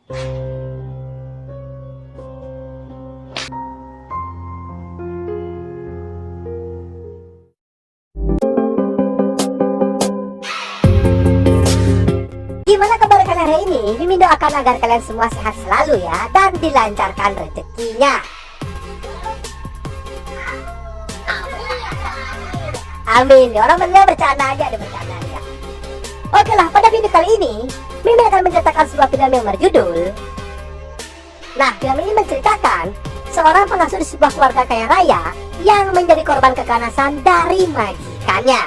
Gimana kabar kalian hari ini? Mimin doakan agar kalian semua sehat selalu ya, dan dilancarkan rezekinya. Amin. Orang bener bercanda aja, ada bercanda aja. Oke lah, pada video kali ini Mimin akan menceritakan sebuah film yang berjudul. Nah, film ini menceritakan seorang pengasuh di sebuah keluarga kaya raya yang menjadi korban keganasan dari majikannya.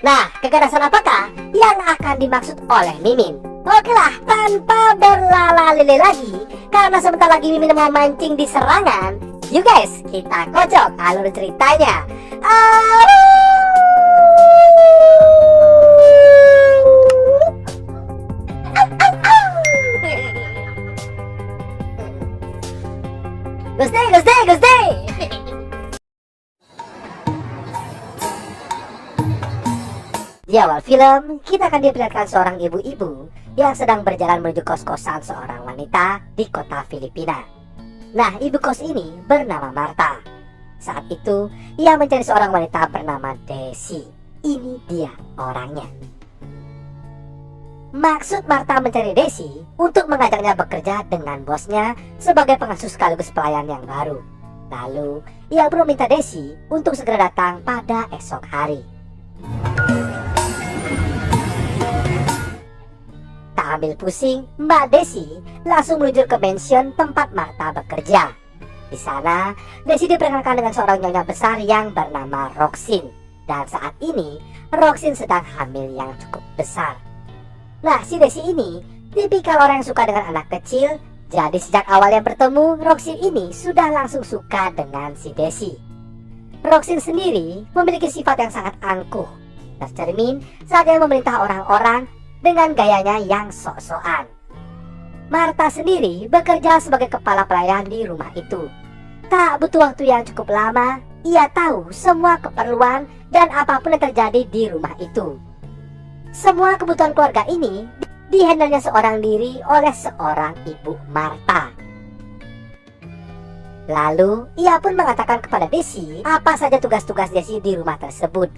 Nah, keganasan apakah yang akan dimaksud oleh Mimin? Oke lah, tanpa berlala-lili lagi, karena sebentar lagi Mimin mau mancing di serangan. You guys, kita kocok alur ceritanya. Gusti. Di awal film, kita akan diperlihatkan seorang ibu-ibu yang sedang berjalan menuju kos-kosan seorang wanita di kota Filipina. Nah, ibu kos ini bernama Marta. Saat itu, ia mencari seorang wanita bernama Desi. Ini dia orangnya. Maksud Marta mencari Desi untuk mengajaknya bekerja dengan bosnya sebagai pengasuh sekaligus pelayan yang baru. Lalu, ia pun meminta Desi untuk segera datang pada esok hari. Tak ambil pusing, Mbak Desi langsung meluncur ke pensiun tempat Marta bekerja. Di sana, Desi diperkenalkan dengan seorang nyonya besar yang bernama Roxin. Dan saat ini, Roxin sedang hamil yang cukup besar. Nah, si Desi ini tipikal orang yang suka dengan anak kecil. Jadi sejak awal yang bertemu, Roxin ini sudah langsung suka dengan si Desi. Roxin sendiri memiliki sifat yang sangat angkuh, tercermin saat dia memerintah orang-orang dengan gayanya yang sok-sokan. Marta sendiri bekerja sebagai kepala pelayan di rumah itu. Tak butuh waktu yang cukup lama, ia tahu semua keperluan dan apapun yang terjadi di rumah itu. Semua kebutuhan keluarga ini dihandlenya seorang diri oleh seorang ibu Marta. Lalu ia pun mengatakan kepada Desi apa saja tugas-tugas Desi di rumah tersebut.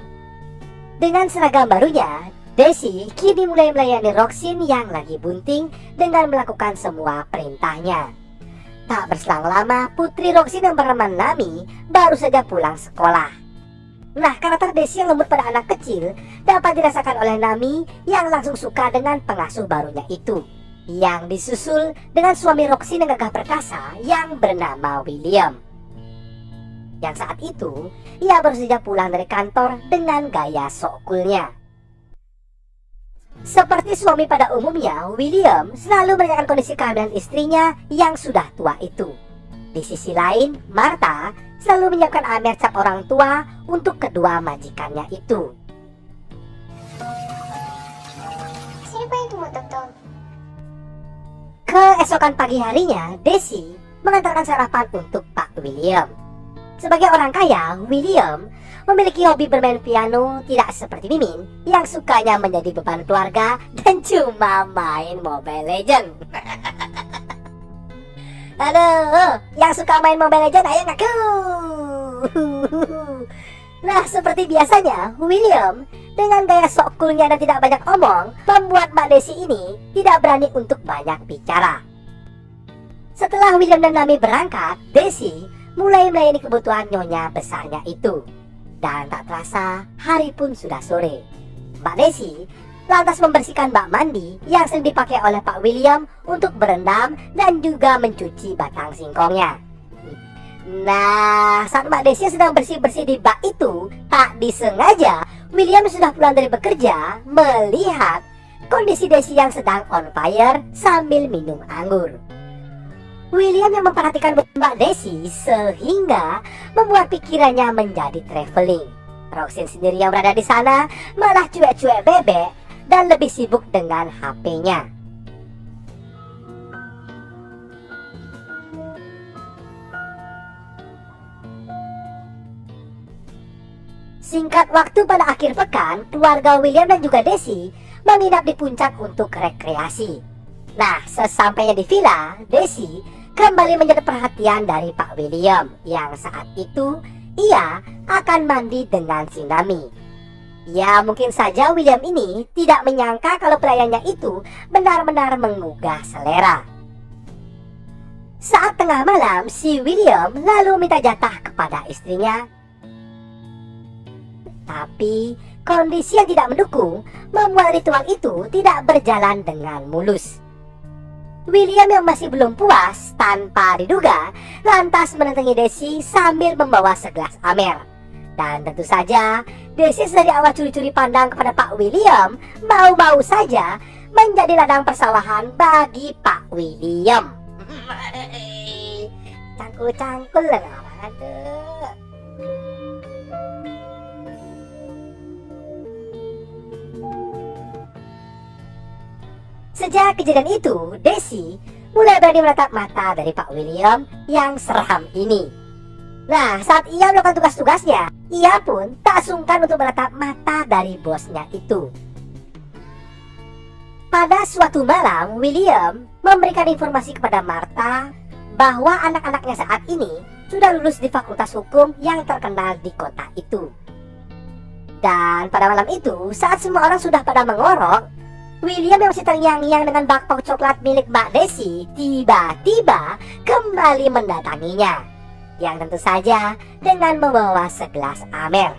Dengan seragam barunya, Desi kini mulai melayani Roxin yang lagi bunting dengan melakukan semua perintahnya. Tak berselang lama, putri Roxin yang bernama Nami baru saja pulang sekolah. Nah, karakter Desi yang lembut pada anak kecil dapat dirasakan oleh Nami yang langsung suka dengan pengasuh barunya itu, yang disusul dengan suami Roxin yang gagah perkasa yang bernama William. Yang saat itu, ia baru saja pulang dari kantor dengan gaya sok coolnya. Seperti suami pada umumnya, William selalu menanyakan kondisi kehamilan istrinya yang sudah tua itu. Di sisi lain, Marta selalu menyiapkan amer cap orang tua untuk kedua majikannya itu. Siapa yang tumutong? Keesokan pagi harinya, Desi mengantarkan sarapan untuk Pak William. Sebagai orang kaya, William memiliki hobi bermain piano, tidak seperti Mimin yang sukanya menjadi beban keluarga dan cuma main Mobile Legends. Aduh, yang suka main Mobile Legends ayo ngaku. Nah, seperti biasanya, William dengan gaya sok coolnya dan tidak banyak omong membuat Mbak Desi ini tidak berani untuk banyak bicara. Setelah William dan Nami berangkat, Desi mulai melayani kebutuhan nyonya besarnya itu. Dan tak terasa, hari pun sudah sore. Mbak Desi lantas membersihkan bak mandi yang sering dipakai oleh Pak William untuk berendam dan juga mencuci batang singkongnya. Nah, saat Mbak Desi sedang bersih-bersih di bak itu, tak disengaja William sudah pulang dari bekerja melihat kondisi Desi yang sedang on fire sambil minum anggur. William yang memperhatikan Mbak Desi sehingga membuat pikirannya menjadi traveling. Roxin sendiri yang berada di sana malah cuek-cuek bebek dan lebih sibuk dengan HP-nya. Singkat waktu pada akhir pekan, keluarga William dan juga Desi menginap di puncak untuk rekreasi. Nah, sesampainya di villa, Desi kembali menjadi perhatian dari Pak William yang saat itu ia akan mandi dengan si Nami. Ya, mungkin saja William ini tidak menyangka kalau pelayannya itu benar-benar menggugah selera. Saat tengah malam, si William lalu minta jatah kepada istrinya. Tapi kondisi yang tidak mendukung membuat ritual itu tidak berjalan dengan mulus. William yang masih belum puas tanpa diduga lantas menentangi Desi sambil membawa segelas amer. Dan tentu saja Desi dari awal curi-curi pandang kepada Pak William mau-mau saja menjadi ladang persawahan bagi Pak William. Cangkul-cangkul lah, aduh. Sejak kejadian itu, Desi mulai berani menatap mata dari Pak William yang seram ini. Nah, saat ia melakukan tugas-tugasnya, ia pun tak sungkan untuk menatap mata dari bosnya itu. Pada suatu malam, William memberikan informasi kepada Martha bahwa anak-anaknya saat ini sudah lulus di fakultas hukum yang terkenal di kota itu. Dan pada malam itu, saat semua orang sudah pada mengorok, William yang masih terngiang-ngiang dengan bakpao coklat milik Mbak Desi tiba-tiba kembali mendatanginya, yang tentu saja dengan membawa segelas amer.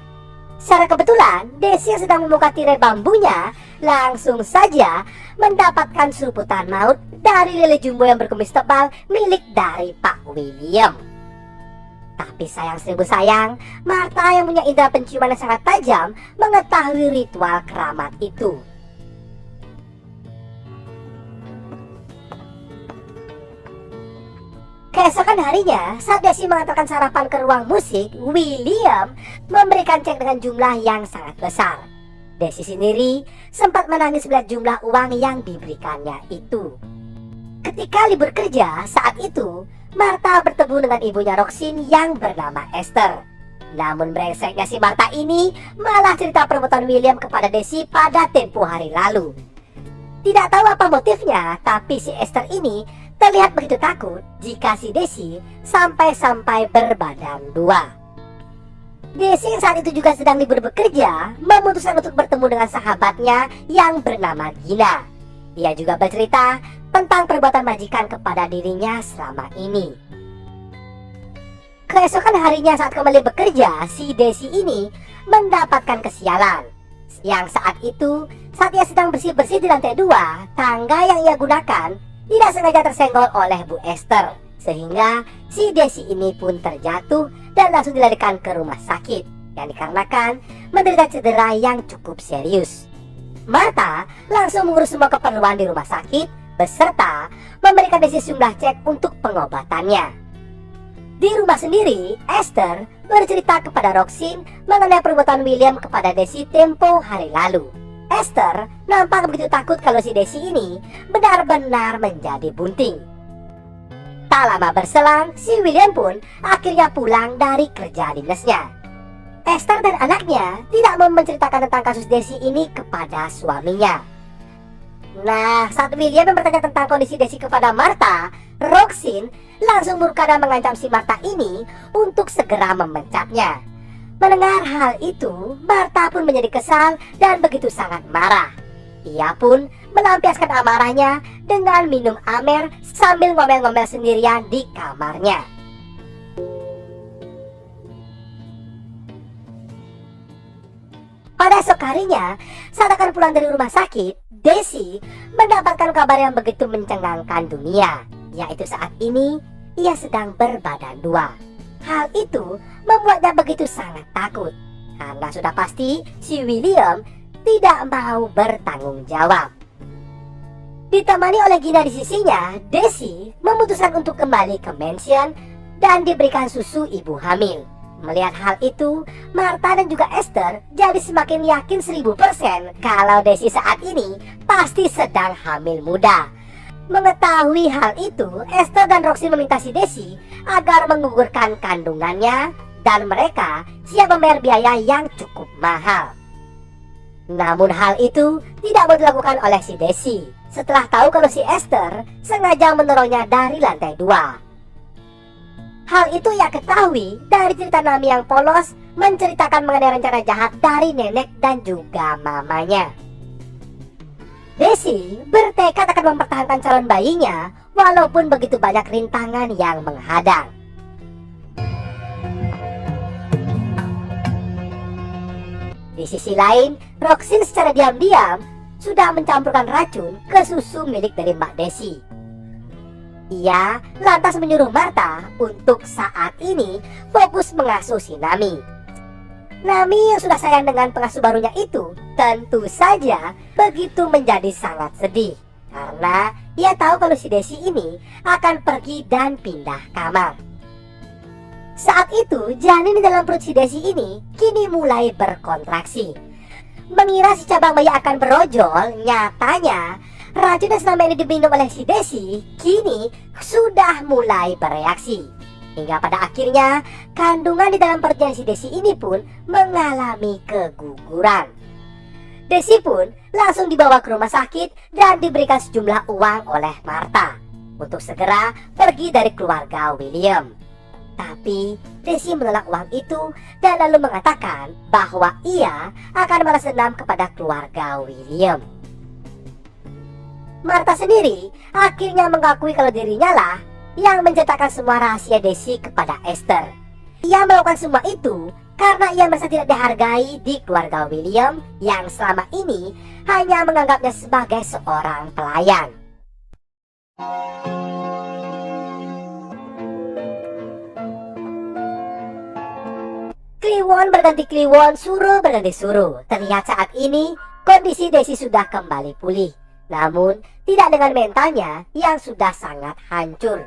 Secara kebetulan, Desi yang sedang membuka tirai bambunya langsung saja mendapatkan seruputan maut dari lele jumbo yang berkumis tebal milik dari Pak William. Tapi sayang seribu sayang, Martha yang punya indera penciuman yang sangat tajam mengetahui ritual keramat itu. Keesokan harinya, saat Desi mengantarkan sarapan ke ruang musik, William memberikan cek dengan jumlah yang sangat besar. Desi sendiri sempat menangis melihat jumlah uang yang diberikannya itu. Ketika libur kerja, saat itu Martha bertemu dengan ibunya Roxin yang bernama Esther. Namun brengseknya si Martha ini malah cerita perbuatan William kepada Desi pada tempo hari lalu. Tidak tahu apa motifnya, tapi si Esther ini terlihat begitu takut jika si Desi sampai-sampai berbadan dua. Desi yang saat itu juga sedang libur bekerja memutuskan untuk bertemu dengan sahabatnya yang bernama Gina. Ia juga bercerita tentang perbuatan majikan kepada dirinya selama ini. Keesokan harinya saat kembali bekerja, si Desi ini mendapatkan kesialan. Yang saat itu, saat ia sedang bersih-bersih di lantai 2, tangga yang ia gunakan tidak sengaja tersenggol oleh Bu Esther, sehingga si Desi ini pun terjatuh dan langsung dilarikan ke rumah sakit yang dikarenakan menderita cedera yang cukup serius. Martha langsung mengurus semua keperluan di rumah sakit beserta memberikan Desi sejumlah cek untuk pengobatannya. Di rumah sendiri, Esther bercerita kepada Roxin mengenai perbuatan William kepada Desi tempo hari lalu. Esther nampak begitu takut kalau si Desi ini benar-benar menjadi bunting. Tak lama berselang, si William pun akhirnya pulang dari kerja dinasnya. Esther dan anaknya tidak mau menceritakan tentang kasus Desi ini kepada suaminya. Nah, saat William bertanya tentang kondisi Desi kepada Martha, Roxin langsung murka dan mengancam si Martha ini untuk segera memencatnya. Mendengar hal itu, Martha pun menjadi kesal dan begitu sangat marah. Ia pun melampiaskan amarahnya dengan minum amer sambil ngomel-ngomel sendirian di kamarnya. Pada esok harinya, saat akan pulang dari rumah sakit, Desi mendapatkan kabar yang begitu mencengangkan dunia, yaitu saat ini ia sedang berbadan dua. Hal itu membuatnya begitu sangat takut, karena sudah pasti si William tidak mau bertanggung jawab. Ditemani oleh Gina di sisinya, Desi memutuskan untuk kembali ke mansion dan diberikan susu ibu hamil. Melihat hal itu, Martha dan juga Esther jadi semakin yakin 1000% kalau Desi saat ini pasti sedang hamil muda. Mengetahui hal itu, Esther dan Roxy meminta si Desi agar menggugurkan kandungannya dan mereka siap membayar biaya yang cukup mahal. Namun hal itu tidak mau dilakukan oleh si Desi. setelah tahu kalau si Esther sengaja mendorongnya dari lantai 2. Hal itu ia ketahui dari cerita Nami yang polos menceritakan mengenai rencana jahat dari nenek dan juga mamanya. Desi bertekad akan mempertahankan calon bayinya walaupun begitu banyak rintangan yang menghadang. Di sisi lain, Roxin secara diam-diam sudah mencampurkan racun ke susu milik dari Mbak Desi. Ia lantas menyuruh Martha untuk saat ini fokus mengasuh si Nami. Nami yang sudah sayang dengan pengasuh barunya itu tentu saja begitu menjadi sangat sedih karena ia tahu kalau si Desi ini akan pergi dan pindah kamar. Saat itu janin di dalam perut si Desi ini kini mulai berkontraksi. Mengira si cabang bayi akan berojol, nyatanya racun yang selama ini diminum oleh si Desi kini sudah mulai bereaksi. Hingga pada akhirnya kandungan di dalam perutnya si Desi ini pun mengalami keguguran. Desi pun langsung dibawa ke rumah sakit dan diberikan sejumlah uang oleh Martha untuk segera pergi dari keluarga William. Tapi Desi menolak uang itu dan lalu mengatakan bahwa ia akan balas dendam kepada keluarga William. Martha sendiri akhirnya mengakui kalau dirinya lah yang menceritakan semua rahasia Desi kepada Esther. Ia melakukan semua itu karena ia merasa tidak dihargai di keluarga William yang selama ini hanya menganggapnya sebagai seorang pelayan. Kliwon berganti kliwon, suruh berganti suruh. Terlihat saat ini kondisi Desi sudah kembali pulih, namun tidak dengan mentalnya yang sudah sangat hancur.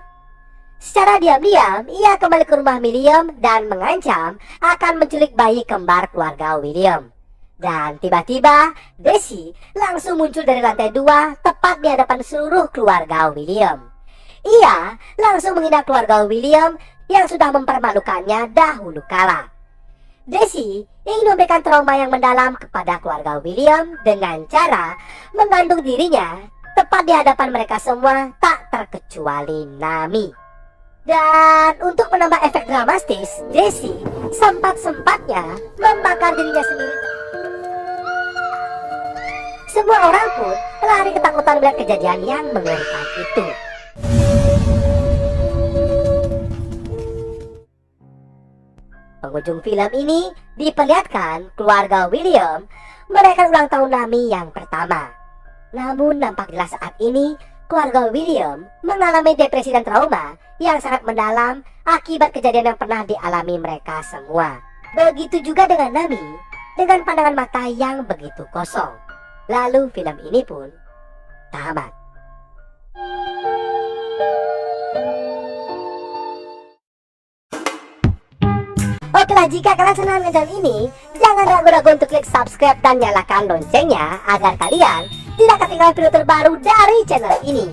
Secara diam-diam, ia kembali ke rumah William dan mengancam akan menculik bayi kembar keluarga William. Dan tiba-tiba, Desi langsung muncul dari lantai 2 tepat di hadapan seluruh keluarga William. Ia langsung menghina keluarga William yang sudah mempermalukannya dahulu kala. Desi ingin memberikan trauma yang mendalam kepada keluarga William dengan cara mengandung dirinya tepat di hadapan mereka semua, tak terkecuali Nami. Dan untuk menambah efek dramatis, Desi sempat-sempatnya membakar dirinya sendiri. Semua orang pun lari ketakutan melihat kejadian yang mengerikan itu. Penghujung film ini diperlihatkan keluarga William merayakan ulang tahun Nami yang pertama. Namun nampak jelas saat ini keluarga William mengalami depresi dan trauma yang sangat mendalam akibat kejadian yang pernah dialami mereka semua. Begitu juga dengan Nami, dengan pandangan mata yang begitu kosong. Lalu film ini pun tamat. Okelah, jika kalian senang dengan channel ini, jangan ragu-ragu untuk klik subscribe dan nyalakan loncengnya agar kalian tidak ketinggalan video terbaru dari channel ini.